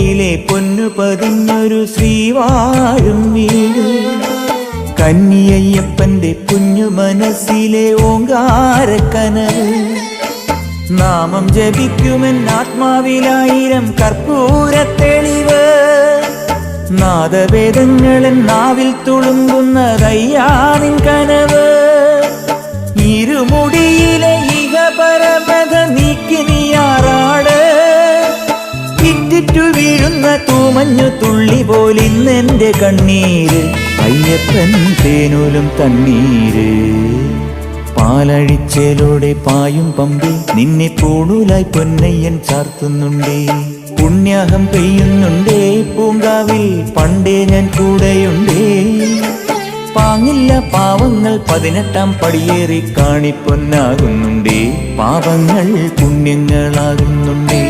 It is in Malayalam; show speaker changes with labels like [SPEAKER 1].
[SPEAKER 1] കൈയിലെ പൊന്നു പതിഞ്ഞൊരു ശ്രീവാഴും വീട്. കന്നിയയ്യപ്പന്റെ കുഞ്ഞു മനസ്സിലെ ഓങ്കാരക്കനവ്. നാമം ജപിക്കുമെൻ ആത്മാവിലായിരം കർപ്പൂരത്തെളിവ്. നാദവേദങ്ങളൻ നാവിൽ തുളുമ്പുന്നതയ്യാനിൻ കനവ്. ഇരുമുടിയിലെ ഇഹപരമത നീക്കി നീയാറാട്. ഇറ്റിറ്റു വീഴുന്ന തൂമഞ്ഞു തുള്ളി പോലിന്നെന്റെ കണ്ണീര്. അയ്യപ്പൻ തേനൂലും തണ്ണീര്. പാലഴിച്ചേലോടെ പായും പമ്പി നിന്നെ പൂണൂലായി പൊന്നയ്യൻ ചാർത്തുന്നുണ്ടേ. പുണ്യാഹം പെയ്യുന്നുണ്ടേ പൂങ്കാവിൽ പണ്ടേ ഞാൻ കൂടെയുണ്ടേ. പാങ്ങില്ല പാവങ്ങൾ 18-ാം പടിയേറി കാണിപ്പൊന്നാകുന്നുണ്ടേ. പാപങ്ങൾ പുണ്യങ്ങളാകുന്നുണ്ടേ.